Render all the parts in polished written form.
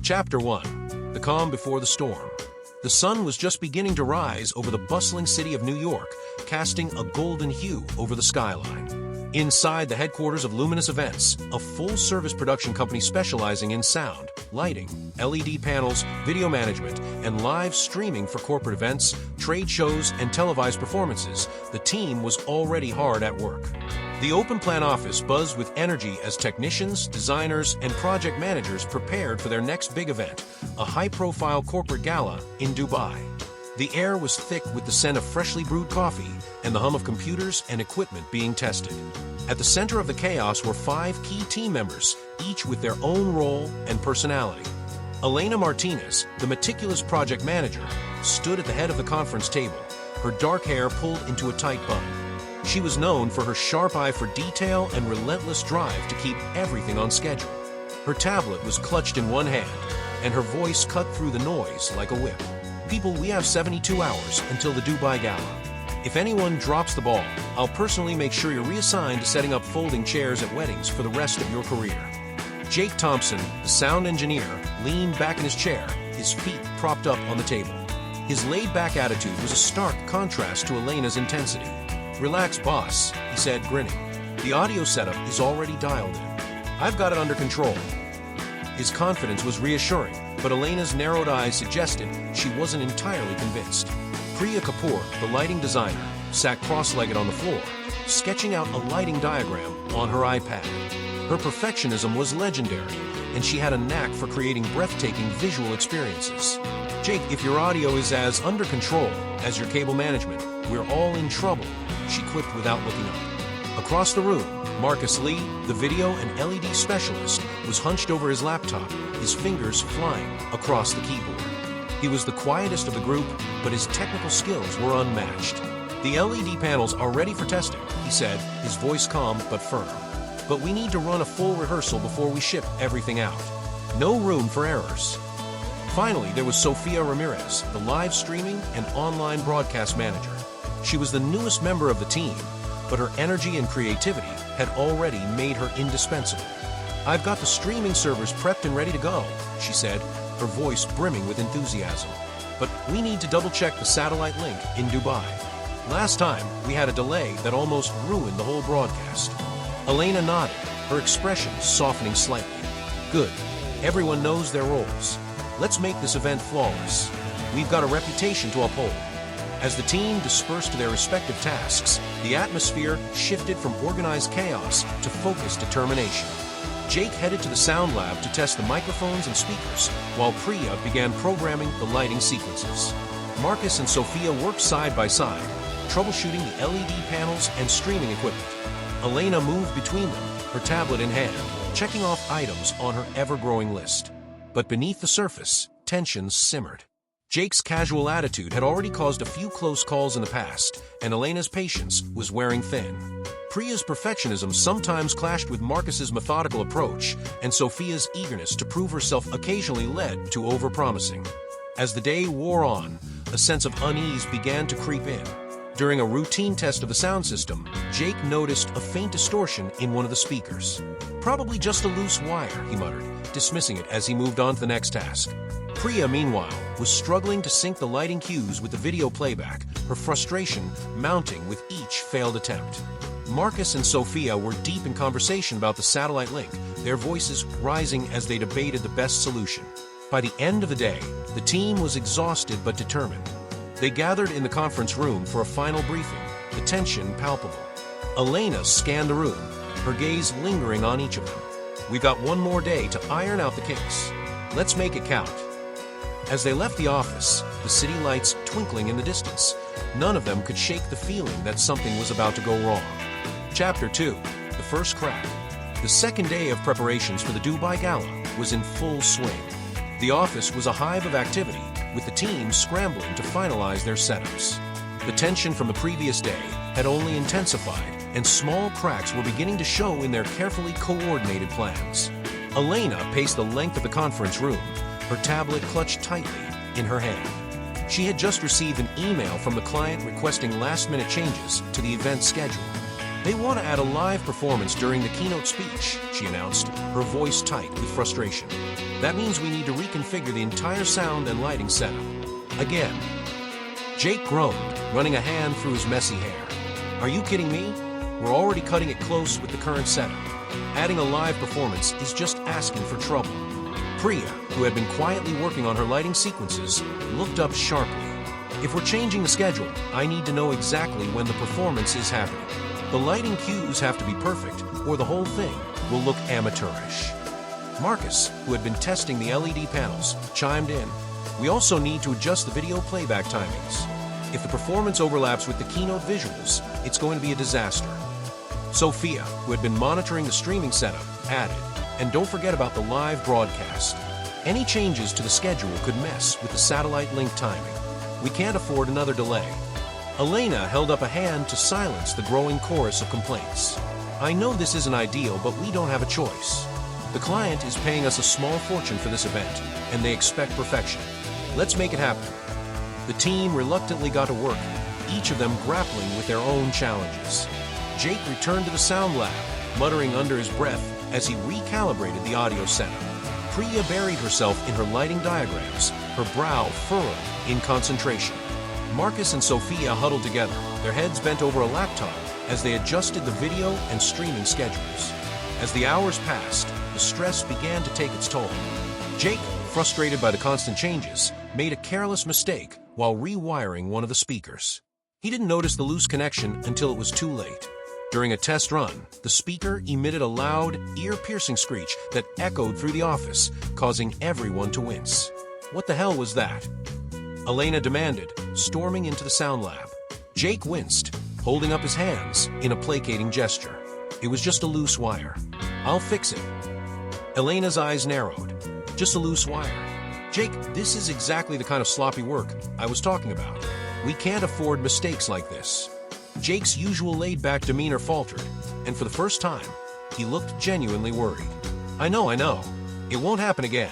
Chapter 1. The Calm Before the Storm. The sun was just beginning to rise over the bustling city of New York, casting a golden hue over the skyline. Inside the headquarters of Luminous Events, a full-service production company specializing in sound, lighting, LED panels, video management, and live streaming for corporate events, trade shows, and televised performances, the team was already hard at work. The open-plan office buzzed with energy as technicians, designers, and project managers prepared for their next big event, a high-profile corporate gala in Dubai. The air was thick with the scent of freshly brewed coffee and the hum of computers and equipment being tested. At the center of the chaos were 5 key team members, each with their own role and personality. Elena Martinez, the meticulous project manager, stood at the head of the conference table, her dark hair pulled into a tight bun. She was known for her sharp eye for detail and relentless drive to keep everything on schedule. Her tablet was clutched in one hand, and her voice cut through the noise like a whip. People, we have 72 hours until the Dubai Gala. If anyone drops the ball, I'll personally make sure you're reassigned to setting up folding chairs at weddings for the rest of your career. Jake Thompson, the sound engineer, leaned back in his chair, his feet propped up on the table. His laid-back attitude was a stark contrast to Elena's intensity. "Relax, boss," he said, grinning. "The audio setup is already dialed in. I've got it under control." His confidence was reassuring, but Elena's narrowed eyes suggested she wasn't entirely convinced. Priya, the lighting designer, sat cross-legged on the floor, sketching out a lighting diagram on her iPad. Her perfectionism was legendary, and she had a knack for creating breathtaking visual experiences. "Jake, if your audio is as under control as your cable management, we're all in trouble," she quipped without looking up. Across the room, Marcus Lee, the video and LED specialist, was hunched over his laptop, his fingers flying across the keyboard. He was the quietest of the group, but his technical skills were unmatched. "The LED panels are ready for testing," he said, his voice calm but firm. "But we need to run a full rehearsal before we ship everything out. No room for errors." Finally, there was Sofia Ramirez, the live streaming and online broadcast manager. She was the newest member of the team, but her energy and creativity had already made her indispensable. "I've got the streaming servers prepped and ready to go," she said, her voice brimming with enthusiasm. "But we need to double-check the satellite link in Dubai. Last time, we had a delay that almost ruined the whole broadcast." Elena nodded, her expression softening slightly. "Good. Everyone knows their roles. Let's make this event flawless. We've got a reputation to uphold." As the team dispersed to their respective tasks, the atmosphere shifted from organized chaos to focused determination. Jake headed to the sound lab to test the microphones and speakers, while Priya began programming the lighting sequences. Marcus and Sofia worked side by side, troubleshooting the LED panels and streaming equipment. Elena moved between them, her tablet in hand, checking off items on her ever-growing list. But beneath the surface, tensions simmered. Jake's casual attitude had already caused a few close calls in the past, and Elena's patience was wearing thin. Priya's perfectionism sometimes clashed with Marcus's methodical approach, and Sofia's eagerness to prove herself occasionally led to overpromising. As the day wore on, a sense of unease began to creep in. During a routine test of the sound system, Jake noticed a faint distortion in one of the speakers. "Probably just a loose wire," he muttered, dismissing it as he moved on to the next task. Priya, meanwhile, was struggling to sync the lighting cues with the video playback, her frustration mounting with each failed attempt. Marcus and Sofia were deep in conversation about the satellite link, their voices rising as they debated the best solution. By the end of the day, the team was exhausted but determined. They gathered in the conference room for a final briefing, the tension palpable. Elena scanned the room, her gaze lingering on each of them. "We've got one more day to iron out the kinks. Let's make it count." As they left the office, the city lights twinkling in the distance, none of them could shake the feeling that something was about to go wrong. Chapter 2. The First Crack. The second day of preparations for the Dubai Gala was in full swing. The office was a hive of activity, with the team scrambling to finalize their setups. The tension from the previous day had only intensified, and small cracks were beginning to show in their carefully coordinated plans. Elena paced the length of the conference room, her tablet clutched tightly in her hand. She had just received an email from the client requesting last-minute changes to the event schedule. "They want to add a live performance during the keynote speech," she announced, her voice tight with frustration. That means we need to reconfigure the entire sound and lighting setup. Again. Jake groaned, running a hand through his messy hair. Are you kidding me? We're already cutting it close with the current setup. Adding a live performance is just asking for trouble. Priya, who had been quietly working on her lighting sequences, looked up sharply. If we're changing the schedule, I need to know exactly when the performance is happening. The lighting cues have to be perfect, or the whole thing will look amateurish. Marcus, who had been testing the LED panels, chimed in. We also need to adjust the video playback timings. If the performance overlaps with the keynote visuals, it's going to be a disaster. Sofia, who had been monitoring the streaming setup, added, and don't forget about the live broadcast. Any changes to the schedule could mess with the satellite link timing. We can't afford another delay. Elena held up a hand to silence the growing chorus of complaints. I know this isn't ideal, but we don't have a choice. The client is paying us a small fortune for this event, and they expect perfection. Let's make it happen. The team reluctantly got to work, each of them grappling with their own challenges. Jake returned to the sound lab, muttering under his breath as he recalibrated the audio setup. Priya buried herself in her lighting diagrams, her brow furrowed in concentration. Marcus and Sofia huddled together, their heads bent over a laptop as they adjusted the video and streaming schedules. As the hours passed, the stress began to take its toll. Jake, frustrated by the constant changes, made a careless mistake while rewiring one of the speakers. He didn't notice the loose connection until it was too late. During a test run, the speaker emitted a loud, ear-piercing screech that echoed through the office, causing everyone to wince. What the hell was that? Elena demanded, storming into the sound lab. Jake winced, holding up his hands in a placating gesture. It was just a loose wire. I'll fix it. Elena's eyes narrowed. Just a loose wire. Jake, this is exactly the kind of sloppy work I was talking about. We can't afford mistakes like this. Jake's usual laid-back demeanor faltered, and for the first time, he looked genuinely worried. I know. It won't happen again.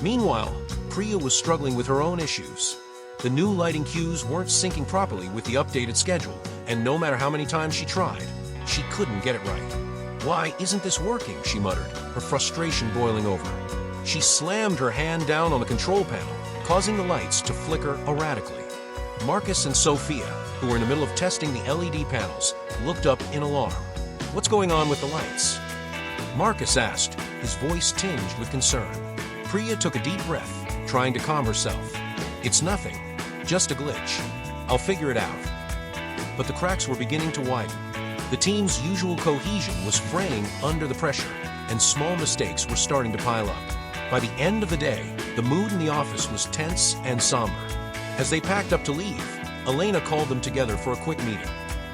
Meanwhile, Priya was struggling with her own issues. The new lighting cues weren't syncing properly with the updated schedule, and no matter how many times she tried, she couldn't get it right. Why isn't this working? She muttered, her frustration boiling over. She slammed her hand down on the control panel, causing the lights to flicker erratically. Marcus and Sofia, who were in the middle of testing the LED panels, looked up in alarm. What's going on with the lights? Marcus asked, his voice tinged with concern. Priya took a deep breath, trying to calm herself. It's nothing, just a glitch. I'll figure it out. But the cracks were beginning to widen. The team's usual cohesion was fraying under the pressure, and small mistakes were starting to pile up. By the end of the day, the mood in the office was tense and somber. As they packed up to leave, Elena called them together for a quick meeting.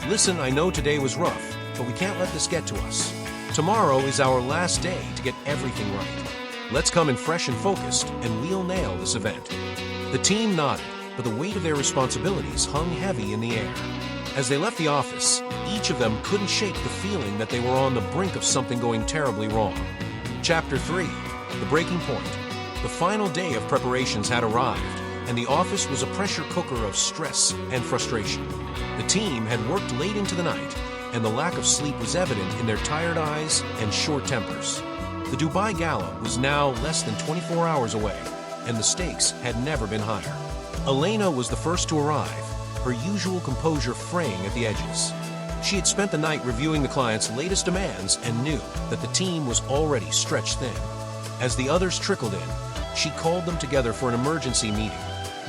Listen, I know today was rough, but we can't let this get to us. Tomorrow is our last day to get everything right. Let's come in fresh and focused, and we'll nail this event. The team nodded, but the weight of their responsibilities hung heavy in the air. As they left the office, each of them couldn't shake the feeling that they were on the brink of something going terribly wrong. Chapter 3. The Breaking Point. The final day of preparations had arrived, and the office was a pressure cooker of stress and frustration. The team had worked late into the night, and the lack of sleep was evident in their tired eyes and short tempers. The Dubai Gala was now less than 24 hours away, and the stakes had never been higher. Elena was the first to arrive, her usual composure fraying at the edges. She had spent the night reviewing the client's latest demands and knew that the team was already stretched thin. As the others trickled in, she called them together for an emergency meeting.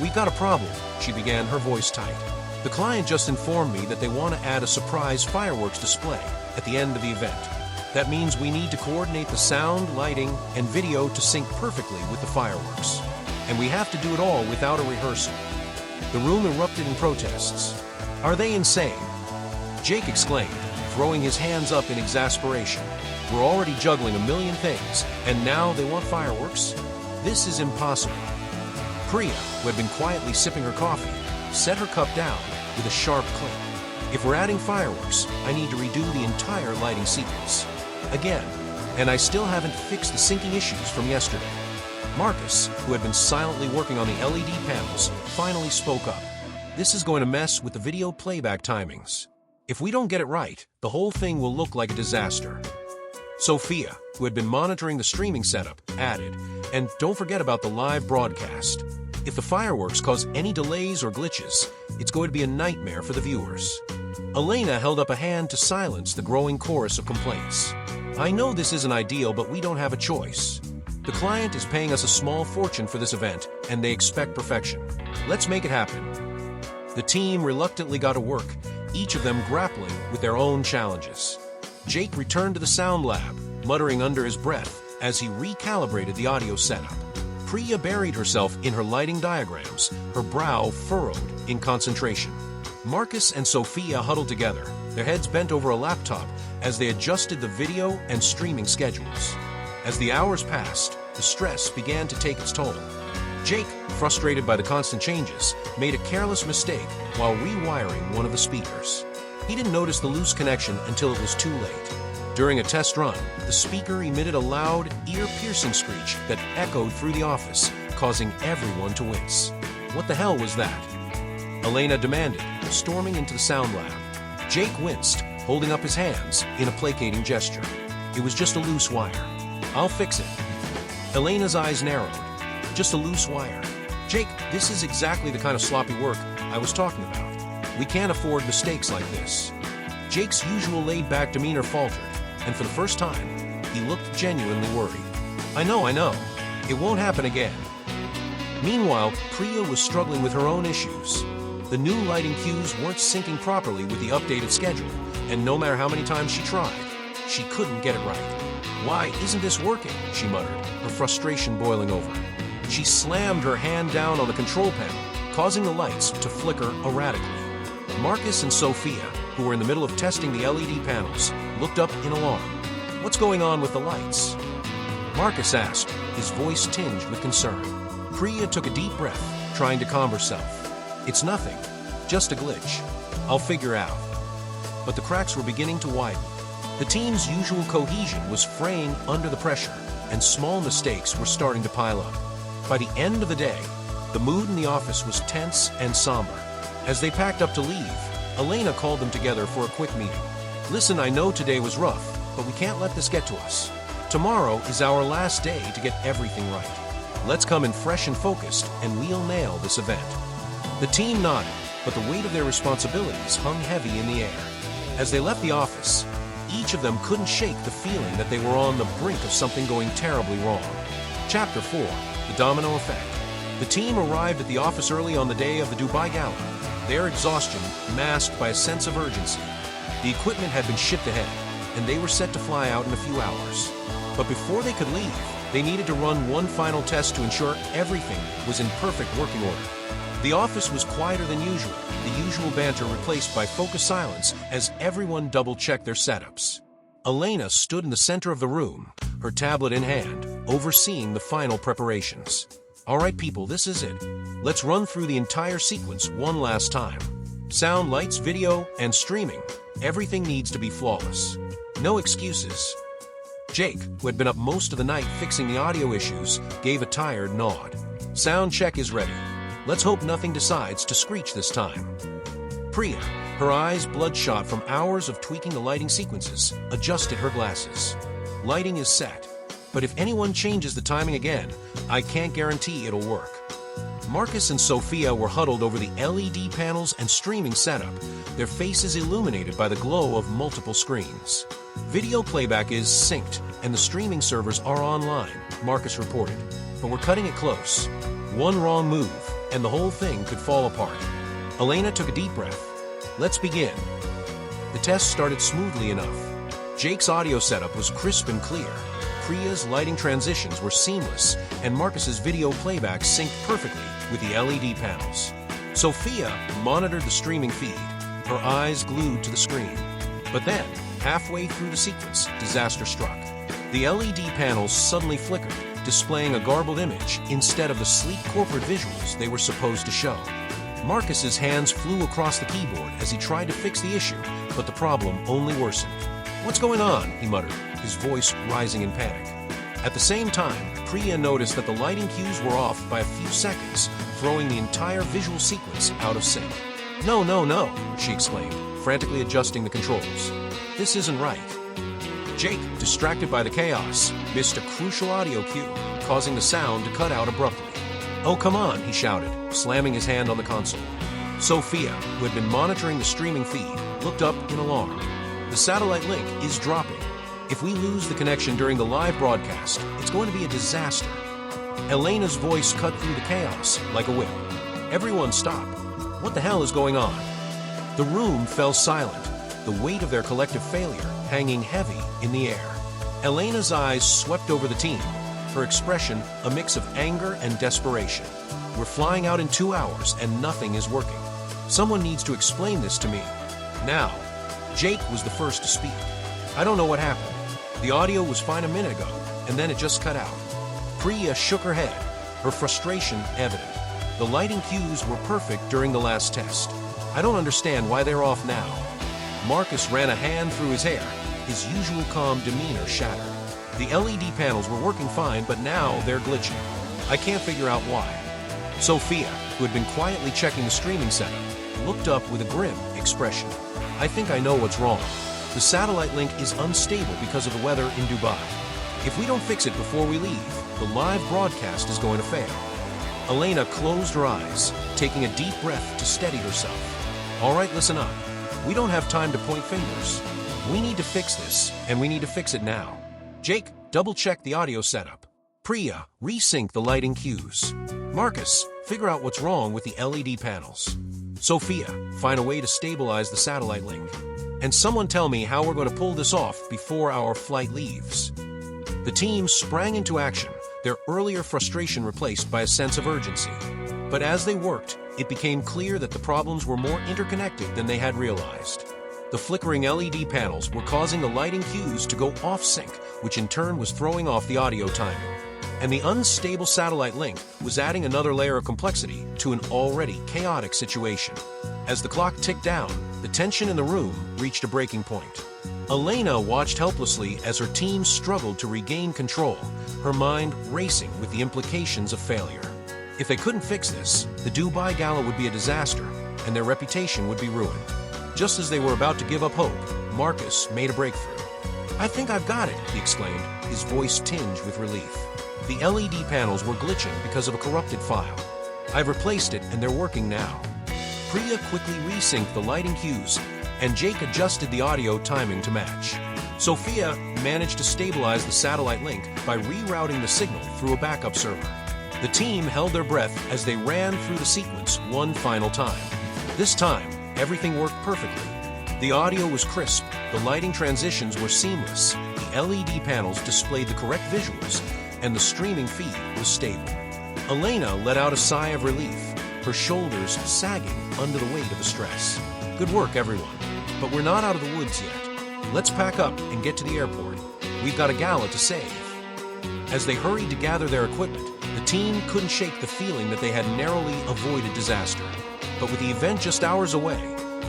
We've got a problem, she began, her voice tight. The client just informed me that they want to add a surprise fireworks display at the end of the event. That means we need to coordinate the sound, lighting, and video to sync perfectly with the fireworks. And we have to do it all without a rehearsal. The room erupted in protests. Are they insane? Jake exclaimed, throwing his hands up in exasperation. We're already juggling a million things, and now they want fireworks? This is impossible. Priya, who had been quietly sipping her coffee, set her cup down with a sharp click. If we're adding fireworks, I need to redo the entire lighting sequence. Again, and I still haven't fixed the syncing issues from yesterday. Marcus, who had been silently working on the LED panels, finally spoke up. This is going to mess with the video playback timings. If we don't get it right, the whole thing will look like a disaster. Sofia, who had been monitoring the streaming setup, added, "And don't forget about the live broadcast. If the fireworks cause any delays or glitches, it's going to be a nightmare for the viewers." Elena held up a hand to silence the growing chorus of complaints. "I know this isn't ideal, but we don't have a choice. The client is paying us a small fortune for this event, and they expect perfection. Let's make it happen." The team reluctantly got to work, each of them grappling with their own challenges. Jake returned to the sound lab, muttering under his breath as he recalibrated the audio setup. Priya buried herself in her lighting diagrams, her brow furrowed in concentration. Marcus and Sofia huddled together, their heads bent over a laptop as they adjusted the video and streaming schedules. As the hours passed, the stress began to take its toll. Jake, frustrated by the constant changes, made a careless mistake while rewiring one of the speakers. He didn't notice the loose connection until it was too late. During a test run, the speaker emitted a loud, ear-piercing screech that echoed through the office, causing everyone to wince. What the hell was that? Elena demanded, storming into the sound lab. Jake winced, holding up his hands in a placating gesture. "It was just a loose wire. I'll fix it." Elena's eyes narrowed. "Just a loose wire. Jake, this is exactly the kind of sloppy work I was talking about. We can't afford mistakes like this." Jake's usual laid-back demeanor faltered, and for the first time, he looked genuinely worried. I know. It won't happen again." Meanwhile, Priya was struggling with her own issues. The new lighting cues weren't syncing properly with the updated schedule, and no matter how many times she tried, she couldn't get it right. "Why isn't this working?" she muttered, her frustration boiling over. She slammed her hand down on the control panel, causing the lights to flicker erratically. Marcus and Sofia, who were in the middle of testing the LED panels, looked up in alarm. "What's going on with the lights?" Marcus asked, his voice tinged with concern. Priya took a deep breath, trying to calm herself. "It's nothing, just a glitch. I'll figure out." But the cracks were beginning to widen. The team's usual cohesion was fraying under the pressure, and small mistakes were starting to pile up. By the end of the day, the mood in the office was tense and somber. As they packed up to leave, Elena called them together for a quick meeting. "Listen, I know today was rough, but we can't let this get to us. Tomorrow is our last day to get everything right. Let's come in fresh and focused, and we'll nail this event." The team nodded, but the weight of their responsibilities hung heavy in the air. As they left the office, each of them couldn't shake the feeling that they were on the brink of something going terribly wrong. Chapter 4. The Domino Effect. The team arrived at the office early on the day of the Dubai Gala, their exhaustion masked by a sense of urgency. The equipment had been shipped ahead, and they were set to fly out in a few hours. But before they could leave, they needed to run one final test to ensure everything was in perfect working order. The office was quieter than usual, the usual banter replaced by focused silence as everyone double-checked their setups. Elena stood in the center of the room, her tablet in hand, overseeing the final preparations. "All right, people, this is it. Let's run through the entire sequence one last time. Sound, lights, video, and streaming. Everything needs to be flawless. No excuses." Jake, who had been up most of the night fixing the audio issues, gave a tired nod. "Sound check is ready. Let's hope nothing decides to screech this time." Priya, her eyes bloodshot from hours of tweaking the lighting sequences, adjusted her glasses. "Lighting is set, but if anyone changes the timing again, I can't guarantee it'll work." Marcus and Sofia were huddled over the LED panels and streaming setup, their faces illuminated by the glow of multiple screens. "Video playback is synced, and the streaming servers are online," Marcus reported. "But we're cutting it close. One wrong move, and the whole thing could fall apart." Elena took a deep breath. "Let's begin." The test started smoothly enough. Jake's audio setup was crisp and clear. Priya's lighting transitions were seamless, and Marcus's video playback synced perfectly with the LED panels. Sofia monitored the streaming feed, her eyes glued to the screen. But then, halfway through the sequence, disaster struck. The LED panels suddenly flickered, displaying a garbled image instead of the sleek corporate visuals they were supposed to show. Marcus's hands flew across the keyboard as he tried to fix the issue, but the problem only worsened. "What's going on?" he muttered, his voice rising in panic. At the same time, Priya noticed that the lighting cues were off by a few seconds, throwing the entire visual sequence out of sync. No, she exclaimed, frantically adjusting the controls. "This isn't right." Jake, distracted by the chaos, missed a crucial audio cue, causing the sound to cut out abruptly. "Oh, come on," he shouted, slamming his hand on the console. Sofia, who had been monitoring the streaming feed, looked up in alarm. "The satellite link is dropping. If we lose the connection during the live broadcast, it's going to be a disaster." Elena's voice cut through the chaos like a whip. "Everyone stop. What the hell is going on?" The room fell silent, the weight of their collective failure hanging heavy in the air. Elena's eyes swept over the team, her expression a mix of anger and desperation. "We're flying out in 2 hours and nothing is working. Someone needs to explain this to me. Now." Jake was the first to speak. "I don't know what happened. The audio was fine a minute ago, and then it just cut out." Priya shook her head, her frustration evident. "The lighting cues were perfect during the last test. I don't understand why they're off now." Marcus ran a hand through his hair, his usual calm demeanor shattered. "The LED panels were working fine, but now they're glitching. I can't figure out why." Sofia, who had been quietly checking the streaming setup, looked up with a grim expression. "I think I know what's wrong. The satellite link is unstable because of the weather in Dubai. If we don't fix it before we leave, the live broadcast is going to fail." Elena closed her eyes, taking a deep breath to steady herself. "All right, listen up. We don't have time to point fingers. We need to fix this, and we need to fix it now. Jake, double-check the audio setup. Priya, resync the lighting cues. Marcus, figure out what's wrong with the LED panels. Sofia, find a way to stabilize the satellite link. And someone tell me how we're going to pull this off before our flight leaves." The team sprang into action, their earlier frustration replaced by a sense of urgency. But as they worked, it became clear that the problems were more interconnected than they had realized. The flickering LED panels were causing the lighting cues to go off-sync, which in turn was throwing off the audio timing. And the unstable satellite link was adding another layer of complexity to an already chaotic situation. As the clock ticked down, the tension in the room reached a breaking point. Elena watched helplessly as her team struggled to regain control, her mind racing with the implications of failure. If they couldn't fix this, the Dubai gala would be a disaster, and their reputation would be ruined. Just as they were about to give up hope, Marcus made a breakthrough. "I think I've got it," he exclaimed, his voice tinged with relief. "The LED panels were glitching because of a corrupted file. I've replaced it, and they're working now." Priya quickly resynced the lighting cues, and Jake adjusted the audio timing to match. Sofia managed to stabilize the satellite link by rerouting the signal through a backup server. The team held their breath as they ran through the sequence one final time. This time, everything worked perfectly. The audio was crisp, the lighting transitions were seamless, the LED panels displayed the correct visuals, and the streaming feed was stable. Elena let out a sigh of relief, her shoulders sagging under the weight of the stress. "Good work, everyone. But we're not out of the woods yet. Let's pack up and get to the airport. We've got a gala to save." As they hurried to gather their equipment, the team couldn't shake the feeling that they had narrowly avoided disaster. But with the event just hours away,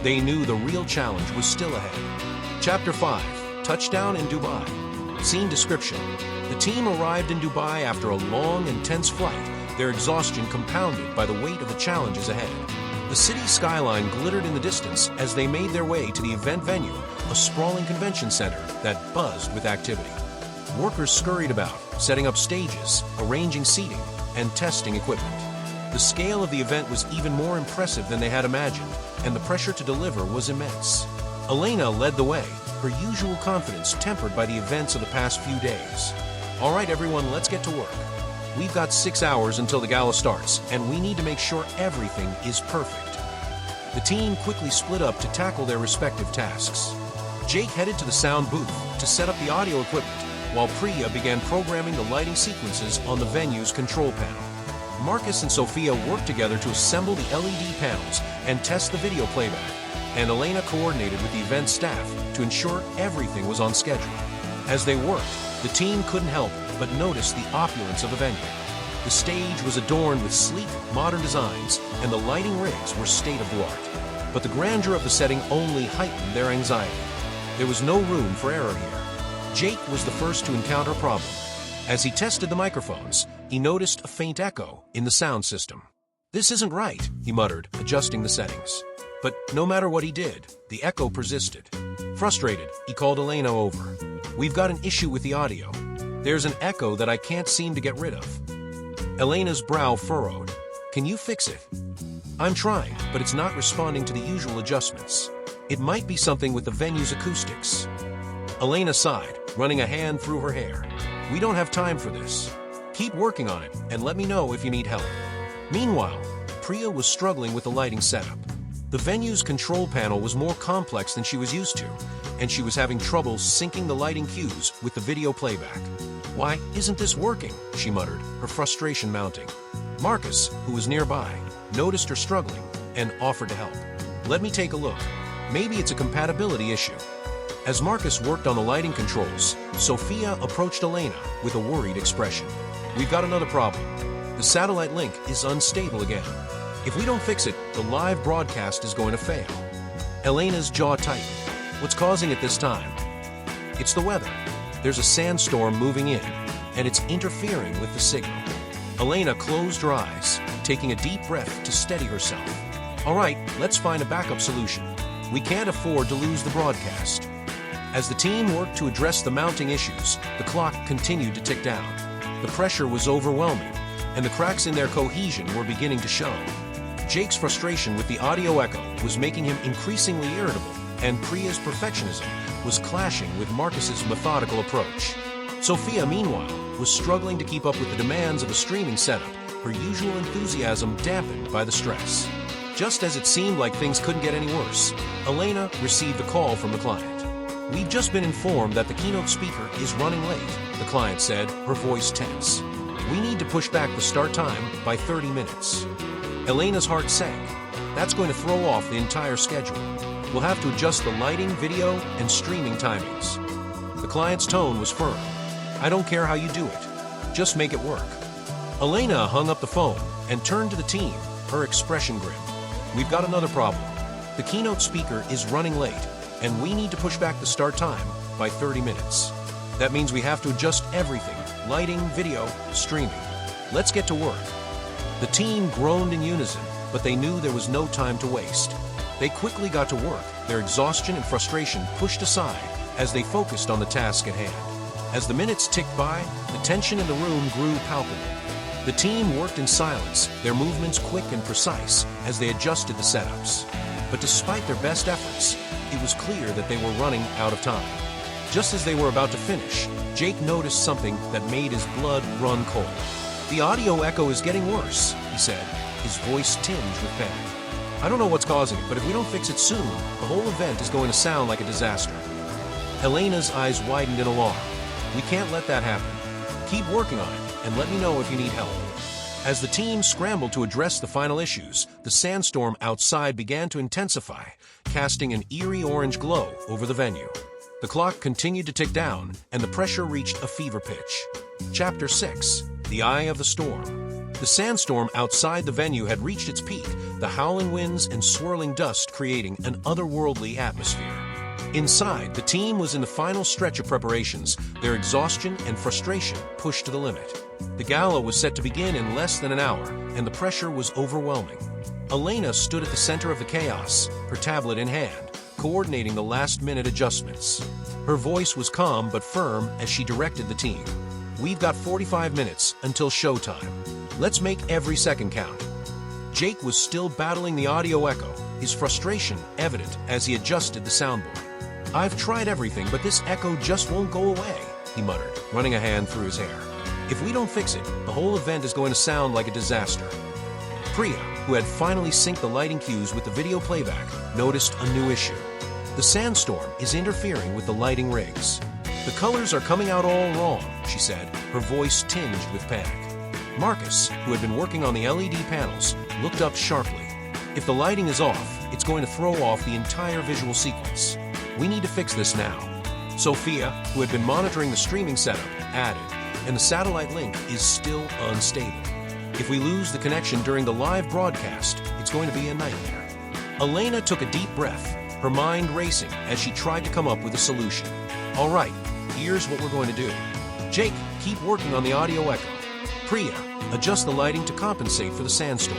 they knew the real challenge was still ahead. Chapter 5, Touchdown in Dubai. Scene description. The team arrived in Dubai after a long, intense flight, their exhaustion compounded by the weight of the challenges ahead. The city skyline glittered in the distance as they made their way to the event venue, a sprawling convention center that buzzed with activity. Workers scurried about, setting up stages, arranging seating, and testing equipment. The scale of the event was even more impressive than they had imagined, and the pressure to deliver was immense. Elena led the way, her usual confidence tempered by the events of the past few days. "All right, everyone, let's get to work. We've got 6 hours until the gala starts, and we need to make sure everything is perfect." The team quickly split up to tackle their respective tasks. Jake headed to the sound booth to set up the audio equipment, while Priya began programming the lighting sequences on the venue's control panel. Marcus and Sofia worked together to assemble the LED panels and test the video playback, and Elena coordinated with the event staff to ensure everything was on schedule. As they worked, the team couldn't help but notice the opulence of the venue. The stage was adorned with sleek, modern designs, and the lighting rigs were state-of-the-art. But the grandeur of the setting only heightened their anxiety. There was no room for error here. Jake was the first to encounter a problem. As he tested the microphones, he noticed a faint echo in the sound system. "This isn't right," he muttered, adjusting the settings. But no matter what he did, the echo persisted. Frustrated, he called Elena over. We've got an issue with the audio. There's an echo that I can't seem to get rid of. Elena's brow furrowed. Can you fix it? I'm trying, but it's not responding to the usual adjustments. It might be something with the venue's acoustics. Elena sighed, running a hand through her hair. We don't have time for this. Keep working on it, and let me know if you need help. Meanwhile, Priya was struggling with the lighting setup. The venue's control panel was more complex than she was used to, and she was having trouble syncing the lighting cues with the video playback. Why isn't this working? She muttered, her frustration mounting. Marcus, who was nearby, noticed her struggling and offered to help. Let me take a look. Maybe it's a compatibility issue. As Marcus worked on the lighting controls, Sofia approached Elena with a worried expression. We've got another problem. The satellite link is unstable again. If we don't fix it, the live broadcast is going to fail. Elena's jaw tightened. What's causing it this time? It's the weather. There's a sandstorm moving in, and it's interfering with the signal. Elena closed her eyes, taking a deep breath to steady herself. All right, let's find a backup solution. We can't afford to lose the broadcast. As the team worked to address the mounting issues, the clock continued to tick down. The pressure was overwhelming, and the cracks in their cohesion were beginning to show. Jake's frustration with the audio echo was making him increasingly irritable, and Priya's perfectionism was clashing with Marcus's methodical approach. Sofia, meanwhile, was struggling to keep up with the demands of a streaming setup, her usual enthusiasm dampened by the stress. Just as it seemed like things couldn't get any worse, Elena received a call from the client. We've just been informed that the keynote speaker is running late, the client said, her voice tense. We need to push back the start time by 30 minutes. Elena's heart sank. That's going to throw off the entire schedule. We'll have to adjust the lighting, video, and streaming timings. The client's tone was firm. I don't care how you do it. Just make it work. Elena hung up the phone and turned to the team, her expression grim. We've got another problem. The keynote speaker is running late, and we need to push back the start time by 30 minutes. That means we have to adjust everything, lighting, video, streaming. Let's get to work. The team groaned in unison, but they knew there was no time to waste. They quickly got to work, their exhaustion and frustration pushed aside as they focused on the task at hand. As the minutes ticked by, the tension in the room grew palpable. The team worked in silence, their movements quick and precise as they adjusted the setups. But despite their best efforts, it was clear that they were running out of time. Just as they were about to finish, Jake noticed something that made his blood run cold. The audio echo is getting worse, he said, his voice tinged with panic. I don't know what's causing it, but if we don't fix it soon, the whole event is going to sound like a disaster. Elena's eyes widened in alarm. We can't let that happen. Keep working on it, and let me know if you need help. As the team scrambled to address the final issues, the sandstorm outside began to intensify, casting an eerie orange glow over the venue. The clock continued to tick down, and the pressure reached a fever pitch. Chapter 6. The Eye of the Storm. The sandstorm outside the venue had reached its peak, the howling winds and swirling dust creating an otherworldly atmosphere. Inside, the team was in the final stretch of preparations, their exhaustion and frustration pushed to the limit. The gala was set to begin in less than an hour, and the pressure was overwhelming. Elena stood at the center of the chaos, her tablet in hand, coordinating the last-minute adjustments. Her voice was calm but firm as she directed the team. We've got 45 minutes until showtime. Let's make every second count. Jake was still battling the audio echo, his frustration evident as he adjusted the soundboard. I've tried everything, but this echo just won't go away, he muttered, running a hand through his hair. If we don't fix it, the whole event is going to sound like a disaster. Priya, who had finally synced the lighting cues with the video playback, noticed a new issue. The sandstorm is interfering with the lighting rigs. The colors are coming out all wrong, she said, her voice tinged with panic. Marcus, who had been working on the LED panels, looked up sharply. If the lighting is off, it's going to throw off the entire visual sequence. We need to fix this now. Sofia, who had been monitoring the streaming setup, added, and the satellite link is still unstable. If we lose the connection during the live broadcast, it's going to be a nightmare. Elena took a deep breath, her mind racing as she tried to come up with a solution. All right, here's what we're going to do. Jake, keep working on the audio echo. Priya, adjust the lighting to compensate for the sandstorm.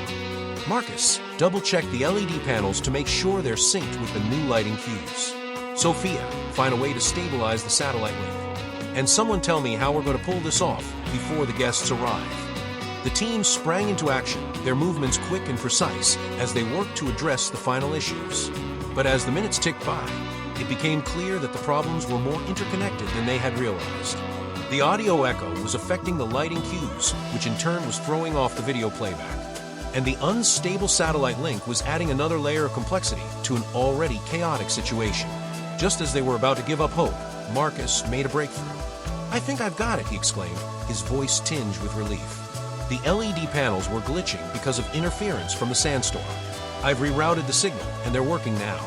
Marcus, double-check the LED panels to make sure they're synced with the new lighting cues. Sofia, find a way to stabilize the satellite link. And someone tell me how we're going to pull this off before the guests arrive. The team sprang into action, their movements quick and precise as they worked to address the final issues. But as the minutes ticked by, it became clear that the problems were more interconnected than they had realized. The audio echo was affecting the lighting cues, which in turn was throwing off the video playback. And the unstable satellite link was adding another layer of complexity to an already chaotic situation. Just as they were about to give up hope, Marcus made a breakthrough. "I think I've got it," he exclaimed, his voice tinged with relief. The LED panels were glitching because of interference from the sandstorm. "I've rerouted the signal, and they're working now."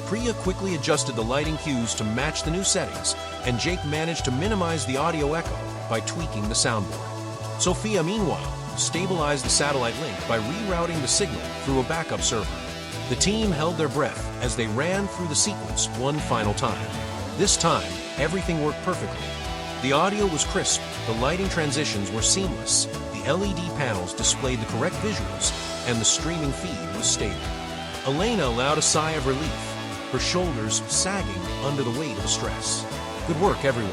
Priya quickly adjusted the lighting cues to match the new settings, and Jake managed to minimize the audio echo by tweaking the soundboard. Sofia, meanwhile, stabilized the satellite link by rerouting the signal through a backup server. The team held their breath as they ran through the sequence one final time. This time, everything worked perfectly. The audio was crisp, the lighting transitions were seamless, the LED panels displayed the correct visuals, and the streaming feed was stable. Elena allowed a sigh of relief, her shoulders sagging under the weight of the stress. "Good work, everyone.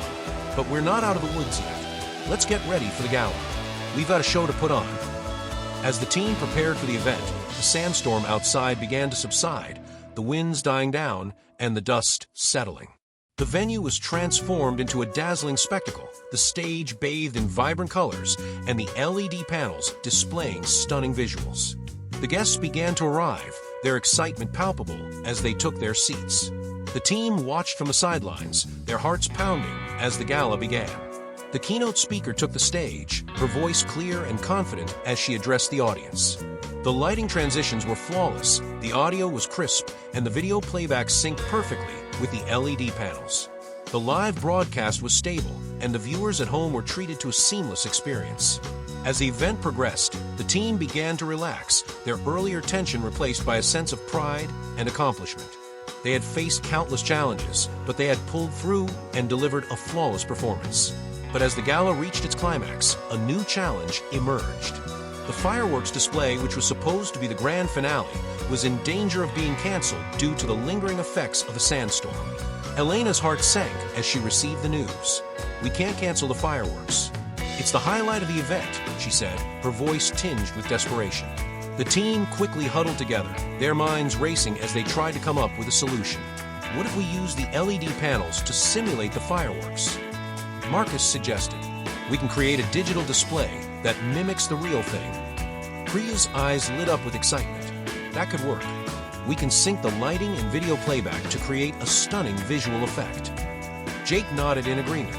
But we're not out of the woods yet. Let's get ready for the gala. We've got a show to put on." As the team prepared for the event, the sandstorm outside began to subside, the winds dying down, and the dust settling. The venue was transformed into a dazzling spectacle, the stage bathed in vibrant colors, and the LED panels displaying stunning visuals. The guests began to arrive, their excitement palpable as they took their seats. The team watched from the sidelines, their hearts pounding as the gala began. The keynote speaker took the stage, her voice clear and confident as she addressed the audience. The lighting transitions were flawless, the audio was crisp, and the video playback synced perfectly with the LED panels. The live broadcast was stable, and the viewers at home were treated to a seamless experience. As the event progressed, the team began to relax, their earlier tension replaced by a sense of pride and accomplishment. They had faced countless challenges, but they had pulled through and delivered a flawless performance. But as the gala reached its climax, a new challenge emerged. The fireworks display, which was supposed to be the grand finale, was in danger of being canceled due to the lingering effects of a sandstorm. Elena's heart sank as she received the news. "We can't cancel the fireworks. It's the highlight of the event," she said, her voice tinged with desperation. The team quickly huddled together, their minds racing as they tried to come up with a solution. "What if we use the LED panels to simulate the fireworks?" Marcus suggested. "We can create a digital display that mimics the real thing." Priya's eyes lit up with excitement. "That could work. We can sync the lighting and video playback to create a stunning visual effect." Jake nodded in agreement.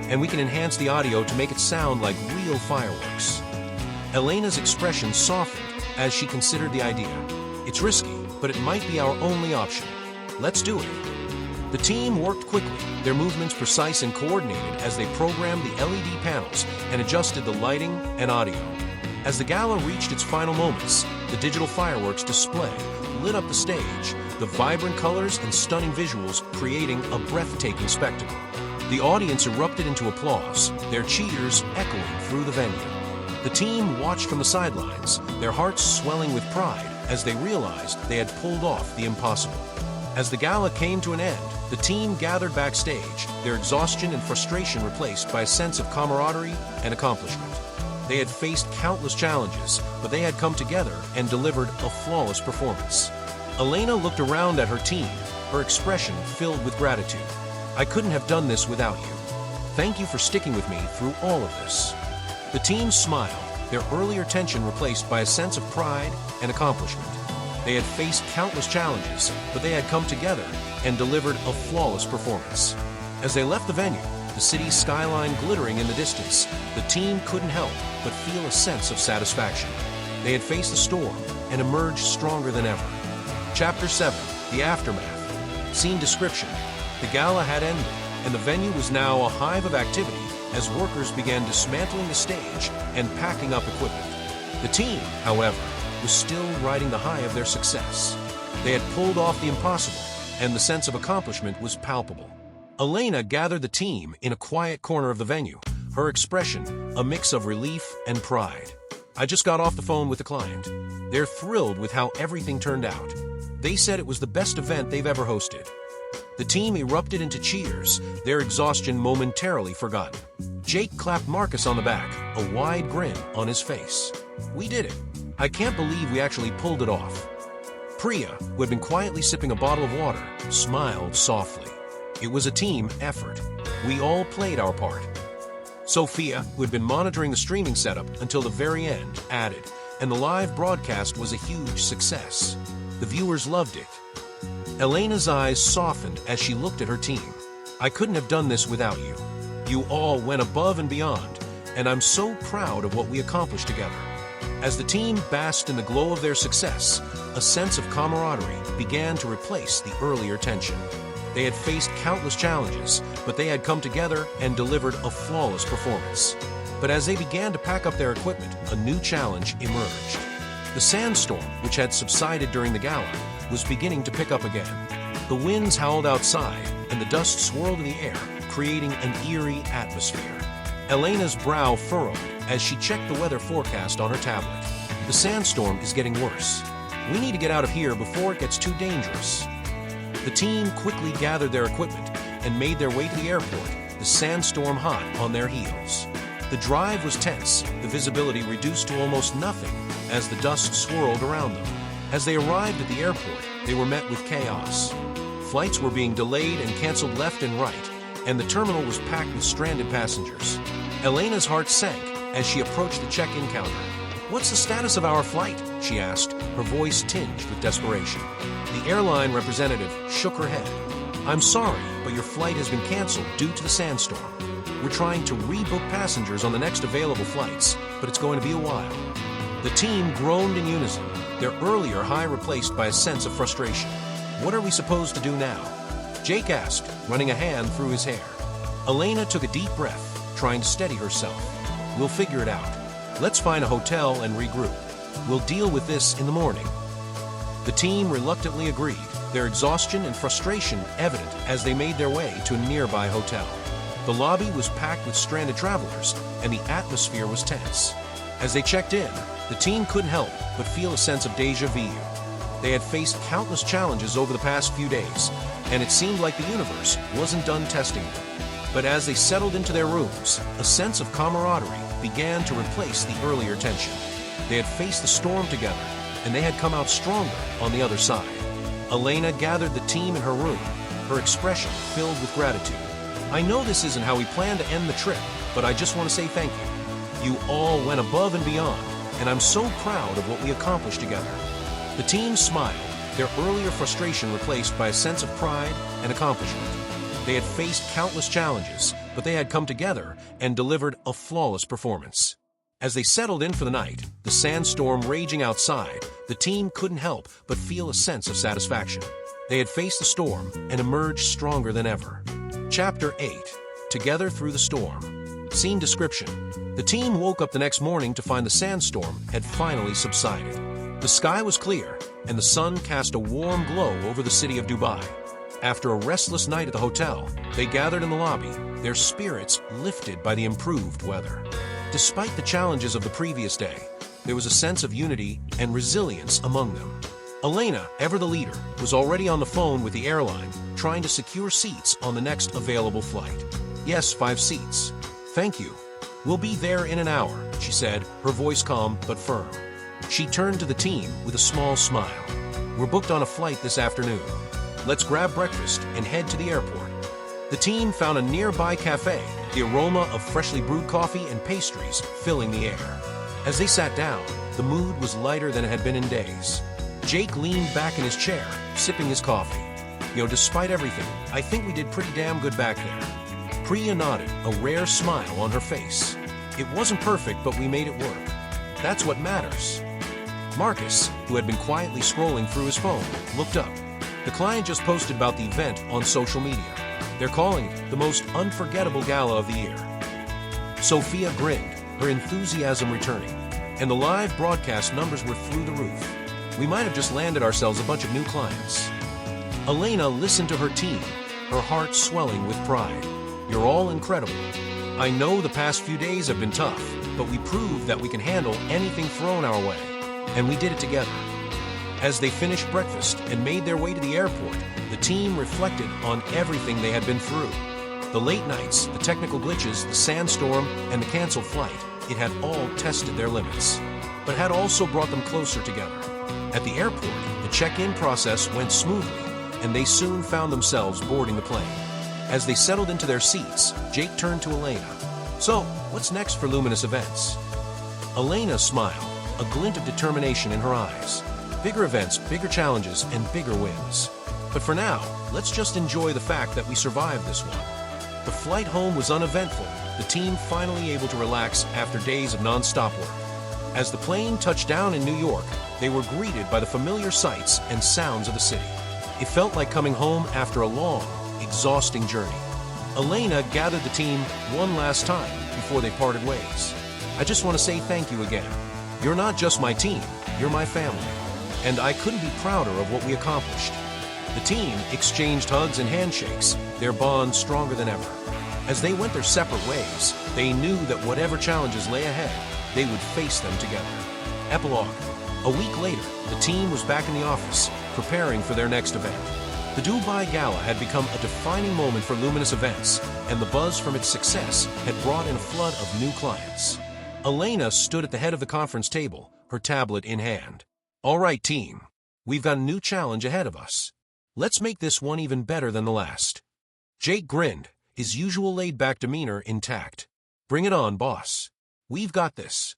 "And we can enhance the audio to make it sound like real fireworks." Elena's expression softened as she considered the idea. "It's risky, but it might be our only option. Let's do it." The team worked quickly, their movements precise and coordinated as they programmed the LED panels and adjusted the lighting and audio. As the gala reached its final moments, the digital fireworks display lit up the stage, the vibrant colors and stunning visuals creating a breathtaking spectacle. The audience erupted into applause, their cheers echoing through the venue. The team watched from the sidelines, their hearts swelling with pride as they realized they had pulled off the impossible. As the gala came to an end, the team gathered backstage, their exhaustion and frustration replaced by a sense of camaraderie and accomplishment. They had faced countless challenges, but they had come together and delivered a flawless performance. Elena looked around at her team, her expression filled with gratitude. "I couldn't have done this without you. Thank you for sticking with me through all of this." The team smiled, their earlier tension replaced by a sense of pride and accomplishment. They had faced countless challenges, but they had come together and delivered a flawless performance. As they left the venue, the city's skyline glittering in the distance, the team couldn't help but feel a sense of satisfaction. They had faced the storm and emerged stronger than ever. Chapter 7, The Aftermath. Scene description. The gala had ended, and the venue was now a hive of activity as workers began dismantling the stage and packing up equipment. The team, however, was still riding the high of their success. They had pulled off the impossible, and the sense of accomplishment was palpable. Elena gathered the team in a quiet corner of the venue, her expression a mix of relief and pride. "I just got off the phone with the client. They're thrilled with how everything turned out. They said it was the best event they've ever hosted." The team erupted into cheers, their exhaustion momentarily forgotten. Jake clapped Marcus on the back, a wide grin on his face. "We did it. I can't believe we actually pulled it off." Priya, who had been quietly sipping a bottle of water, smiled softly. It was a team effort. We all played our part. Sofia, who had been monitoring the streaming setup until the very end, added, and the live broadcast was a huge success. The viewers loved it. Elena's eyes softened as she looked at her team. "I couldn't have done this without you. You all went above and beyond, and I'm so proud of what we accomplished together." As the team basked in the glow of their success, a sense of camaraderie began to replace the earlier tension. They had faced countless challenges, but they had come together and delivered a flawless performance. But as they began to pack up their equipment, a new challenge emerged. The sandstorm, which had subsided during the gala, was beginning to pick up again. The winds howled outside, and the dust swirled in the air, creating an eerie atmosphere. Elena's brow furrowed as she checked the weather forecast on her tablet. "The sandstorm is getting worse. We need to get out of here before it gets too dangerous." The team quickly gathered their equipment and made their way to the airport, the sandstorm hot on their heels. The drive was tense, the visibility reduced to almost nothing as the dust swirled around them. As they arrived at the airport, they were met with chaos. Flights were being delayed and canceled left and right, and the terminal was packed with stranded passengers. Elena's heart sank as she approached the check-in counter. "What's the status of our flight?" she asked, her voice tinged with desperation. The airline representative shook her head. "I'm sorry, but your flight has been canceled due to the sandstorm. We're trying to rebook passengers on the next available flights, but it's going to be a while." The team groaned in unison, their earlier high replaced by a sense of frustration. "What are we supposed to do now?" Jake asked, running a hand through his hair. Elena took a deep breath, trying to steady herself. "We'll figure it out. Let's find a hotel and regroup. We'll deal with this in the morning." The team reluctantly agreed, their exhaustion and frustration evident as they made their way to a nearby hotel. The lobby was packed with stranded travelers, and the atmosphere was tense. As they checked in, the team couldn't help but feel a sense of déjà vu. They had faced countless challenges over the past few days, and it seemed like the universe wasn't done testing them. But as they settled into their rooms, a sense of camaraderie began to replace the earlier tension. They had faced the storm together, and they had come out stronger on the other side. Elena gathered the team in her room, her expression filled with gratitude. "I know this isn't how we planned to end the trip, but I just want to say thank you. You all went above and beyond, and I'm so proud of what we accomplished together." The team smiled, their earlier frustration replaced by a sense of pride and accomplishment. They had faced countless challenges, but they had come together and delivered a flawless performance. As they settled in for the night, the sandstorm raging outside, the team couldn't help but feel a sense of satisfaction. They had faced the storm and emerged stronger than ever. Chapter 8. Together Through the Storm. Scene description. The team woke up the next morning to find the sandstorm had finally subsided. The sky was clear, and the sun cast a warm glow over the city of Dubai. After a restless night at the hotel, they gathered in the lobby, their spirits lifted by the improved weather. Despite the challenges of the previous day, there was a sense of unity and resilience among them. Elena, ever the leader, was already on the phone with the airline, trying to secure seats on the next available flight. "Yes, 5 seats. Thank you. We'll be there in an hour," she said, her voice calm but firm. She turned to the team with a small smile. "We're booked on a flight this afternoon. Let's grab breakfast and head to the airport." The team found a nearby cafe, the aroma of freshly brewed coffee and pastries filling the air. As they sat down, the mood was lighter than it had been in days. Jake leaned back in his chair, sipping his coffee. Despite everything, I think we did pretty damn good back there." Priya nodded, a rare smile on her face. "It wasn't perfect, but we made it work. That's what matters." Marcus, who had been quietly scrolling through his phone, looked up. The client just posted about the event on social media. They're calling it the most unforgettable gala of the year. Sofia grinned, her enthusiasm returning, and the live broadcast numbers were through the roof. "We might have just landed ourselves a bunch of new clients." Elena listened to her team, her heart swelling with pride. "You're all incredible. I know the past few days have been tough, but we proved that we can handle anything thrown our way, and we did it together." As they finished breakfast and made their way to the airport, the team reflected on everything they had been through. The late nights, the technical glitches, the sandstorm, and the canceled flight, it had all tested their limits, but had also brought them closer together. At the airport, the check-in process went smoothly, and they soon found themselves boarding the plane. As they settled into their seats, Jake turned to Elena. "So, what's next for Luminous Events?" Elena smiled, a glint of determination in her eyes. Bigger events, bigger challenges, and bigger wins. But for now, let's just enjoy the fact that we survived this one. The flight home was uneventful, the team finally able to relax after days of non-stop work. As the plane touched down in New York, they were greeted by the familiar sights and sounds of the city. It felt like coming home after a long, exhausting journey. Elena gathered the team one last time before they parted ways. "I just want to say thank you again. You're not just my team, you're my family. And I couldn't be prouder of what we accomplished." The team exchanged hugs and handshakes, their bond stronger than ever. As they went their separate ways, they knew that whatever challenges lay ahead, they would face them together. Epilogue. A week later, the team was back in the office, preparing for their next event. The Dubai Gala had become a defining moment for Luminous Events, and the buzz from its success had brought in a flood of new clients. Elena stood at the head of the conference table, her tablet in hand. "All right, team. We've got a new challenge ahead of us. Let's make this one even better than the last." Jake grinned, his usual laid-back demeanor intact. "Bring it on, boss. We've got this."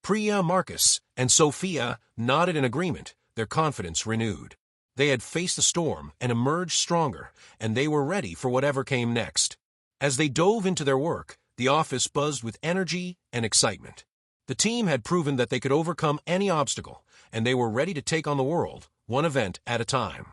Priya, Marcus, and Sofia nodded in agreement, their confidence renewed. They had faced the storm and emerged stronger, and they were ready for whatever came next. As they dove into their work, the office buzzed with energy and excitement. The team had proven that they could overcome any obstacle, and they were ready to take on the world, one event at a time.